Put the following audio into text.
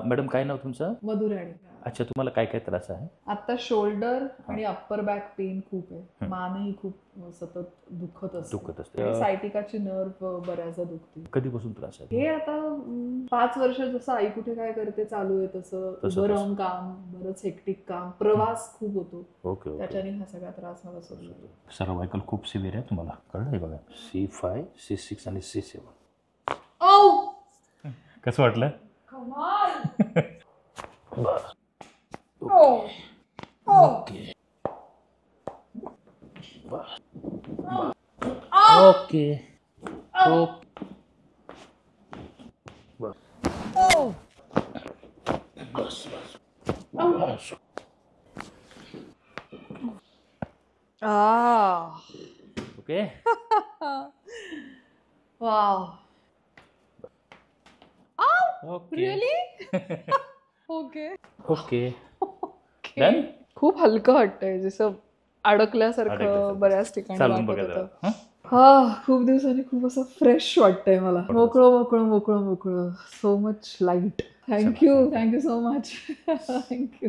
Madam काय नाव तुमचं? मधुराणी. अच्छा, तुम्हाला काय काय त्रास आहे? आता शोल्डर आणि अप्पर बॅक पेन खूप आहे. मानही खूप सतत दुखत असते आणि सायटिकाची नर्व बऱ्याचदा दुखते. कधीपासून त्रास आहे? हे आता 5 वर्ष जसं आई कुठे काय करते चालू आहे तसं उभं राहून काम, बरंच हेक्टिक काम, प्रवास खूप होतो. ओके. त्याच्याने हा सगळा त्रास मला सुरू झाला. सर्वायकल खूप सिव्हिअर आहे तुम्हाला, कळलं? हे बघा, C5, C6 आणि C7. कसं वाटलं? कमाल. ओके. ओके. बस. Okay. Wow. Really? Okay. Okay. Done? खूप हलकं वाटतंय, जसं अडकल्यासारखं बऱ्याच ठिकाणी चालून वाटत बघा होतं. जरा. खूप दिवसांनी खूप असं फ्रेश वाटतंय मला. मोकळं. So much light. Thank you so much. Thank you.